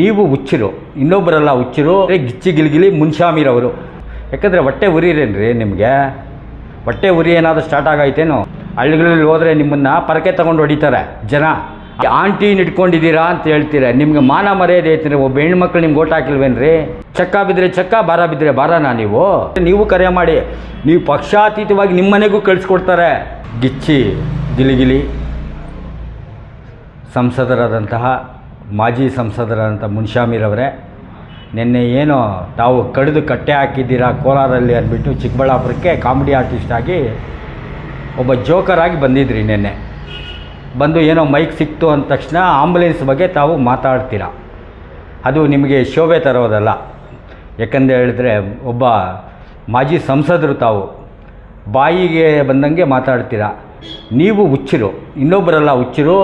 ನೀವು ಹುಚ್ಚರು, ಇನ್ನೊಬ್ಬರಲ್ಲ ಹುಚ್ಚರು. ಗಿಚ್ಚಿ ಗಿಲಿಗಿಲಿ ಮುನ್ಶಾಮಿರವರು. ಯಾಕಂದರೆ ಹೊಟ್ಟೆ ಉರಿರೇನ್ರಿ ನಿಮಗೆ? ಹೊಟ್ಟೆ ಉರಿ ಏನಾದರೂ ಸ್ಟಾರ್ಟ್ ಆಗೈತೇನೋ? ಹಳ್ಳಿಗಳಲ್ಲಿ ಹೋದರೆ ನಿಮ್ಮನ್ನು ಪರಕೆ ತೊಗೊಂಡು ಹೊಡಿತಾರೆ ಜನ. ಆಂಟಿನ ಇಟ್ಕೊಂಡಿದ್ದೀರಾ ಅಂತ ಹೇಳ್ತೀರಾ. ನಿಮ್ಗೆ ಮಾನ ಮರ್ಯಾದೆ ಐತಿ? ಒಬ್ಬ ಹೆಣ್ಮಕ್ಳು ನಿಮ್ಗೆ ಓಟ್ ಹಾಕಿಲ್ವೇನ್ರಿ? ಚಕ್ಕ ಬಿದ್ದರೆ ಚಕ್ಕ, ಭಾರ ಬಿದ್ದರೆ ಭಾರನಾ? ನೀವು ಕರೆ ಮಾಡಿ, ನೀವು ಪಕ್ಷಾತೀತವಾಗಿ ನಿಮ್ಮ ಮನೆಗೂ ಕಳಿಸ್ಕೊಡ್ತಾರೆ. ಗಿಚ್ಚಿ ಗಿಲಿಗಿಲಿ ಸಂಸದರಾದಂತಹ ಮಾಜಿ ಸಂಸದರಾದಂಥ ಮುನ್ಶಾಮಿರವರೇ, ನಿನ್ನೆ ಏನೋ ತಾವು ಕಡಿದು ಕಟ್ಟೆ ಹಾಕಿದ್ದೀರಾ ಕೋಲಾರಲ್ಲಿ ಅಂದ್ಬಿಟ್ಟು ಚಿಕ್ಕಬಳ್ಳಾಪುರಕ್ಕೆ ಕಾಮಿಡಿ ಆರ್ಟಿಸ್ಟ್ ಆಗಿ ಒಬ್ಬ ಜೋಕರ್ ಆಗಿ ಬಂದಿದ್ರಿ. ನಿನ್ನೆ ಬಂದು ಏನೋ ಮೈಕ್ ಸಿಕ್ತು ಅಂದ ತಕ್ಷಣ ಆಂಬುಲೆನ್ಸ್ ಬಗ್ಗೆ ತಾವು ಮಾತಾಡ್ತೀರಾ. ಅದು ನಿಮಗೆ ಶೋಭೆ ತರೋದಲ್ಲ. ಯಾಕಂದರೆ ಹೇಳಿದ್ರೆ ಒಬ್ಬ ಮಾಜಿ ಸಂಸದರು ತಾವು ಬಾಯಿಗೆ ಬಂದಂಗೆ ಮಾತಾಡ್ತೀರಾ. ನೀವು ಹುಚ್ಚರು, ಇನ್ನೊಬ್ಬರಲ್ಲ ಹುಚ್ಚರು.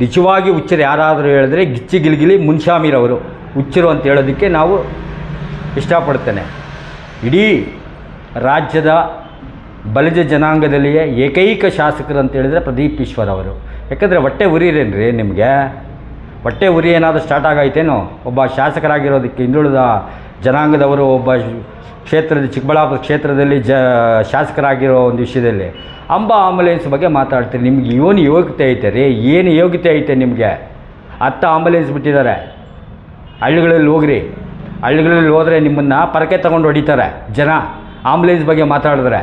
ನಿಜವಾಗಿ ಹುಚ್ಚರು ಯಾರಾದರೂ ಹೇಳಿದ್ರೆ ಗಿಚ್ಚಿ ಗಿಲಿಗಿಲಿ ಮುನ್ಶಾಮಿರವರು ಹುಚ್ಚರು ಅಂತ ಹೇಳೋದಕ್ಕೆ ನಾವು ಇಷ್ಟಪಡ್ತೇನೆ. ಇಡೀ ರಾಜ್ಯದ ಬಲಿಜ ಜನಾಂಗದಲ್ಲಿಯೇ ಏಕೈಕ ಶಾಸಕರು ಅಂತ ಹೇಳಿದರೆ ಪ್ರದೀಪ್ ಈಶ್ವರ್ ಅವರು. ಯಾಕಂದರೆ ಹೊಟ್ಟೆ ಉರಿರೇನ್ರಿ ನಿಮಗೆ? ಹೊಟ್ಟೆ ಉರಿ ಏನಾದರೂ ಸ್ಟಾರ್ಟ್ ಆಗೈತೇನೋ? ಒಬ್ಬ ಶಾಸಕರಾಗಿರೋದಕ್ಕೆ ಹಿಂದುಳಿದ ಜನಾಂಗದವರು ಒಬ್ಬ ಕ್ಷೇತ್ರದ ಚಿಕ್ಕಬಳ್ಳಾಪುರ ಕ್ಷೇತ್ರದಲ್ಲಿ ಶಾಸಕರಾಗಿರೋ ಒಂದು ವಿಷಯದಲ್ಲಿ ಆಂಬುಲೆನ್ಸ್ ಬಗ್ಗೆ ಮಾತಾಡ್ತೀರಿ. ನಿಮ್ಗೆ ಏನು ಯೋಗ್ಯತೆ ಐತೆ ರೀ? ಏನು ಯೋಗ್ಯತೆ ಐತೆ ನಿಮಗೆ? ಆಂಬುಲೆನ್ಸ್ ಬಿಟ್ಟಿದ್ದಾರೆ. ಹಳ್ಳಿಗಳಲ್ಲಿ ಹೋಗ್ರಿ, ಹಳ್ಳಿಗಳಲ್ಲಿ ಹೋದರೆ ನಿಮ್ಮನ್ನು ಪರಕೆ ತೊಗೊಂಡು ಹೊಡಿತಾರೆ ಜನ. ಆಂಬುಲೆನ್ಸ್ ಬಗ್ಗೆ ಮಾತಾಡಿದ್ರೆ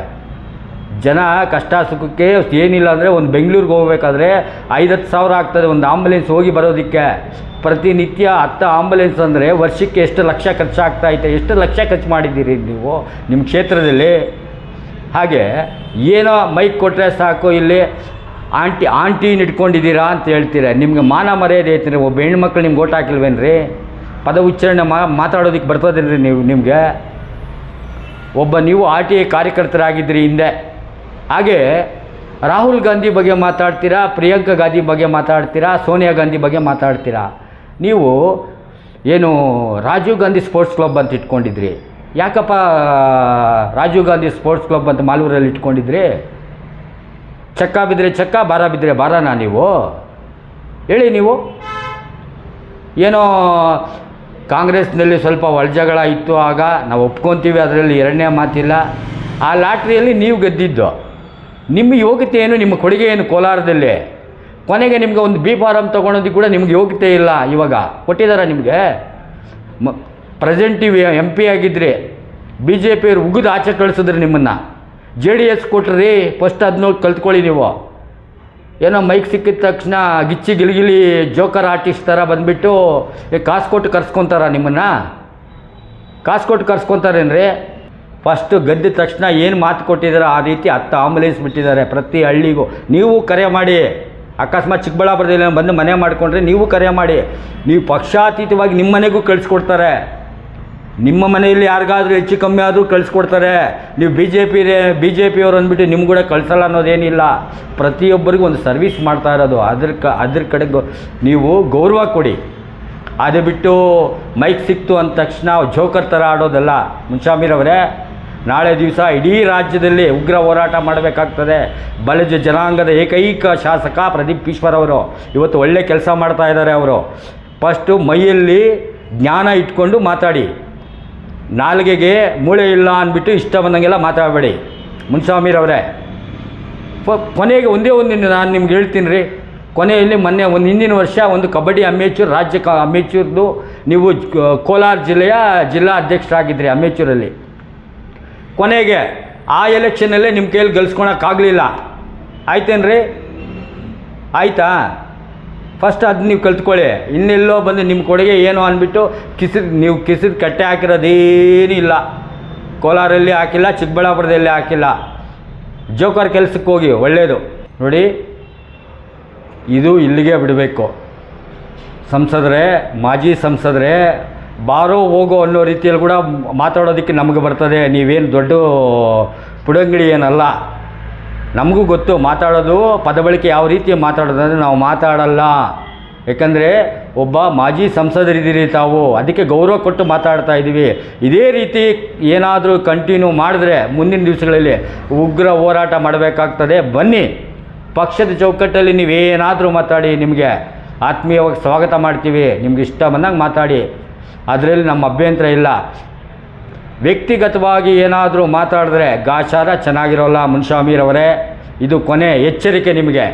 ಜನ ಕಷ್ಟ ಸುಖಕ್ಕೆ ಏನಿಲ್ಲ ಅಂದರೆ ಒಂದು ಬೆಂಗಳೂರಿಗೆ ಹೋಗ್ಬೇಕಾದ್ರೆ 5-10 ಸಾವಿರ ಆಗ್ತದೆ ಒಂದು ಆಂಬುಲೆನ್ಸ್ ಹೋಗಿ ಬರೋದಕ್ಕೆ. ಪ್ರತಿನಿತ್ಯ 10 ಆಂಬುಲೆನ್ಸ್ ಅಂದರೆ ವರ್ಷಕ್ಕೆ ಎಷ್ಟು ಲಕ್ಷ ಖರ್ಚಾಗ್ತಾಯಿದೆ? ಎಷ್ಟು ಲಕ್ಷ ಖರ್ಚು ಮಾಡಿದ್ದೀರಿ ನೀವು ನಿಮ್ಮ ಕ್ಷೇತ್ರದಲ್ಲಿ? ಹಾಗೆ ಏನೋ ಮೈಕ್ ಕೊಟ್ಟರೆ ಸಾಕು, ಇಲ್ಲಿ ಆಂಟಿನ ಇಟ್ಕೊಂಡಿದ್ದೀರಾ ಅಂತ ಹೇಳ್ತೀರ. ನಿಮಗೆ ಮಾನ ಮರ್ಯಾದೆ ಐತಿ? ಒಬ್ಬ ಹೆಣ್ಮಕ್ಳು ನಿಮ್ಗೆ ಓಟ್ ಹಾಕಿಲ್ವೇನ್ರಿ? ಪದ ಉಚ್ಚಾರಣೆ ಮಾತಾಡೋದಕ್ಕೆ ಬರ್ತದೇನ್ರಿ ನಿಮಗೆ? ನೀವು RTI ಕಾರ್ಯಕರ್ತರಾಗಿದ್ದಿರಿ ಹಿಂದೆ. ಹಾಗೆ ರಾಹುಲ್ ಗಾಂಧಿ ಬಗ್ಗೆ ಮಾತಾಡ್ತೀರಾ, ಪ್ರಿಯಾಂಕಾ ಗಾಂಧಿ ಬಗ್ಗೆ ಮಾತಾಡ್ತೀರಾ, ಸೋನಿಯಾ ಗಾಂಧಿ ಬಗ್ಗೆ ಮಾತಾಡ್ತೀರಾ. ನೀವು ಏನು ರಾಜೀವ್ ಗಾಂಧಿ ಸ್ಪೋರ್ಟ್ಸ್ ಕ್ಲಬ್ ಅಂತ ಇಟ್ಕೊಂಡಿದ್ರಿ. ಯಾಕಪ್ಪ ರಾಜೀವ್ ಗಾಂಧಿ ಸ್ಪೋರ್ಟ್ಸ್ ಕ್ಲಬ್ ಅಂತ ಮಾಲೂರಲ್ಲಿ ಇಟ್ಕೊಂಡಿದ್ರಿ? ಚಕ್ಕ ಬಿದ್ದರೆ ಚಕ್ಕ, ಭಾರ ಬಿದ್ದರೆ ಭಾರನಾ? ಹೇಳಿ. ನೀವು ಏನೋ ಕಾಂಗ್ರೆಸ್ನಲ್ಲಿ ಸ್ವಲ್ಪ ಒಳಜಗಳ ಇತ್ತು, ಆಗ ನಾವು ಒಪ್ಕೊತೀವಿ, ಅದರಲ್ಲಿ ಎರಡನೇ ಮಾತಿಲ್ಲ. ಆ ಲಾಟ್ರಿಯಲ್ಲಿ ನೀವು ಗೆದ್ದಿದ್ದು. ನಿಮ್ಮ ಯೋಗ್ಯತೆ ಏನು? ನಿಮ್ಮ ಕೊಡುಗೆ ಏನು ಕೋಲಾರದಲ್ಲಿ? ಕೊನೆಗೆ ನಿಮಗೆ ಒಂದು B ಫಾರಮ್ ತೊಗೊಳೋದಕ್ಕೆ ಕೂಡ ನಿಮ್ಗೆ ಯೋಗ್ಯತೆ ಇಲ್ಲ. ಇವಾಗ ಕೊಟ್ಟಿದ್ದಾರೆ ನಿಮಗೆ. ಪ್ರೆಸೆಂಟಿವ್ MP ಆಗಿದ್ದರೆ BJP ಅವ್ರು ಉಗಿದು ಆಚೆ ಕಳಿಸಿದ್ರಿ ನಿಮ್ಮನ್ನು. JDS ಕೊಟ್ರಿ, ಫಸ್ಟ್ ಅದನ್ನ ಕಲ್ತ್ಕೊಳ್ಳಿ ನೀವು. ಏನೋ ಮೈಕ್ ಸಿಕ್ಕಿದ ತಕ್ಷಣ ಗಿಚ್ಚಿ ಗಿಲಿಗಿಲಿ ಜೋಕರ್ ಆರ್ಟಿಸ್ಟ್ ಥರ ಬಂದುಬಿಟ್ಟು ಕಾಸು ಕೊಟ್ಟು ಕರ್ಸ್ಕೊತಾರ ನಿಮ್ಮನ್ನು? ಕಾಸು ಕೊಟ್ಟು ಕರ್ಸ್ಕೊತಾರೇನ್ರಿ? ಫಸ್ಟು ಗೆದ್ದ ತಕ್ಷಣ ಏನು ಮಾತು ಕೊಟ್ಟಿದ್ದಾರೆ ಆ ರೀತಿ 10 ಆಂಬುಲೆನ್ಸ್ ಬಿಟ್ಟಿದ್ದಾರೆ ಪ್ರತಿ ಹಳ್ಳಿಗೂ. ನೀವು ಕರೆ ಮಾಡಿ. ಅಕಸ್ಮಾತ್ ಚಿಕ್ಕಬಳ್ಳಾಪುರದಲ್ಲಿ ಬಂದು ಮನೆ ಮಾಡಿಕೊಂಡ್ರೆ ನೀವು ಕರೆ ಮಾಡಿ. ನೀವು ಪಕ್ಷಾತೀತವಾಗಿ ನಿಮ್ಮ ಮನೆಗೂ ಕಳಿಸ್ಕೊಡ್ತಾರೆ. ನಿಮ್ಮ ಮನೆಯಲ್ಲಿ ಯಾರಿಗಾದ್ರೂ ಹೆಚ್ಚು ಕಮ್ಮಿ ಆದರೂ ಕಳಿಸ್ಕೊಡ್ತಾರೆ. ನೀವು BJP ಅವರು ಅಂದ್ಬಿಟ್ಟು ನಿಮ್ಗೆ ಕೂಡ ಕಳಿಸಲ್ಲ ಅನ್ನೋದೇನಿಲ್ಲ. ಪ್ರತಿಯೊಬ್ಬರಿಗೂ ಒಂದು ಸರ್ವಿಸ್ ಮಾಡ್ತಾ ಇರೋದು. ಅದ್ರ ಕಡೆ ನೀವು ಗೌರವ ಕೊಡಿ. ಅದು ಬಿಟ್ಟು ಮೈಕ್ ಸಿಕ್ತು ಅಂದ ತಕ್ಷಣ ಜೋಕರ್ ಥರ ಆಡೋದಲ್ಲ. ಮುನ್ಶಾಮಿರವರೇ, ನಾಳೆ ದಿವಸ ಇಡೀ ರಾಜ್ಯದಲ್ಲಿ ಉಗ್ರ ಹೋರಾಟ ಮಾಡಬೇಕಾಗ್ತದೆ. ಬಲಿಜ ಜನಾಂಗದ ಏಕೈಕ ಶಾಸಕ ಪ್ರದೀಪ್ ಈಶ್ವರ್ ಅವರು ಇವತ್ತು ಒಳ್ಳೆ ಕೆಲಸ ಮಾಡ್ತಾ ಇದ್ದಾರೆ. ಅವರು ಫಸ್ಟು ಮೈಯಲ್ಲಿ ಜ್ಞಾನ ಇಟ್ಕೊಂಡು ಮಾತಾಡಿ. ನಾಲಿಗೆಗೆ ಮೂಳೆ ಇಲ್ಲ ಅಂದ್ಬಿಟ್ಟು ಇಷ್ಟ ಬಂದಂಗೆಲ್ಲ ಮಾತಾಡಬೇಡಿ ಮುನ್ಶಾಮಿರವರೇ. ಕೊನೆಗೆ ಒಂದೇ ನಾನು ನಿಮ್ಗೆ ಹೇಳ್ತೀನಿ ರೀ. ಕೊನೆಯಲ್ಲಿ ಮೊನ್ನೆ ಹಿಂದಿನ ವರ್ಷ ಒಂದು ಕಬಡ್ಡಿ ಅಮೇಚೂರ್ ರಾಜ್ಯ ಅಮೇಚೂರ್ದು ನೀವು ಕೋಲಾರ ಜಿಲ್ಲೆಯ ಜಿಲ್ಲಾ ಅಧ್ಯಕ್ಷರಾಗಿದ್ದಿರಿ ಅಮೇಚೂರಲ್ಲಿ. ಕೊನೆಗೆ ಆ ಎಲೆಕ್ಷನಲ್ಲೇ ನಿಮ್ಮ ಕೈಯಲ್ಲಿ ಗೆಲ್ಸ್ಕೊಳಕ್ಕಾಗಲಿಲ್ಲ. ಆಯ್ತೇನ್ರಿ? ಆಯಿತಾ? ಫಸ್ಟ್ ಅದು ನೀವು ಕಲ್ತ್ಕೊಳ್ಳಿ. ಇನ್ನೆಲ್ಲೋ ಬಂದು ನಿಮ್ಮ ಕೊಡುಗೆ ಏನು ಅಂದ್ಬಿಟ್ಟು ನೀವು ಕಿಸಿದ ಕಟ್ಟೆ ಹಾಕಿರೋದೇನೂ ಇಲ್ಲ. ಕೋಲಾರಲ್ಲಿ ಹಾಕಿಲ್ಲ, ಚಿಕ್ಕಬಳ್ಳಾಪುರದಲ್ಲಿ ಹಾಕಿಲ್ಲ. ಜೋಕರ್ ಕೆಲಸಕ್ಕೆ ಹೋಗಿ, ಒಳ್ಳೆಯದು. ನೋಡಿ, ಇದು ಇಲ್ಲಿಗೆ ಬಿಡಬೇಕು. ಸಂಸದರೇ, ಮಾಜಿ ಸಂಸದರೇ, ಬಾರೋ ಹೋಗೋ ಅನ್ನೋ ರೀತಿಯಲ್ಲಿ ಕೂಡ ಮಾತಾಡೋದಕ್ಕೆ ನಮಗೆ ಬರ್ತದೆ. ನೀವೇನು ದೊಡ್ಡ ಪುಡಂಗಡಿ ಏನಲ್ಲ. ನಮಗೂ ಗೊತ್ತು ಮಾತಾಡೋದು, ಪದ ಬಳಕೆ ಯಾವ ರೀತಿ ಮಾತಾಡೋದಂದರೆ ನಾವು ಮಾತಾಡಲ್ಲ. ಯಾಕಂದರೆ ಒಬ್ಬ ಮಾಜಿ ಸಂಸದರಿದ್ದೀರಿ ತಾವು, ಅದಕ್ಕೆ ಗೌರವ ಕೊಟ್ಟು ಮಾತಾಡ್ತಾ ಇದ್ದೀವಿ. ಇದೇ ರೀತಿ ಏನಾದರೂ ಕಂಟಿನ್ಯೂ ಮಾಡಿದ್ರೆ ಮುಂದಿನ ದಿವಸಗಳಲ್ಲಿ ಉಗ್ರ ಹೋರಾಟ ಮಾಡಬೇಕಾಗ್ತದೆ. ಬನ್ನಿ, ಪಕ್ಷದ ಚೌಕಟ್ಟಲ್ಲಿ ನೀವೇನಾದರೂ ಮಾತಾಡಿ, ನಿಮಗೆ ಆತ್ಮೀಯವಾಗಿ ಸ್ವಾಗತ ಮಾಡ್ತೀವಿ. ನಿಮ್ಗೆ ಇಷ್ಟ ಬಂದಂಗೆ ಮಾತಾಡಿ, ಅದರಲ್ಲಿ ನಮ್ಮ ಅಭ್ಯಂತರ ಇಲ್ಲ. ವ್ಯಕ್ತಿಗತವಾಗಿ ಏನಾದರೂ ಮಾತಾಡಿದ್ರೆ ಗಾಚಾರ ಚೆನ್ನಾಗಿರೋಲ್ಲ ಮುನ್ಷಾಮಿರವರೇ. ಇದು ಕೊನೆ ಎಚ್ಚರಿಕೆ ನಿಮಗೆ.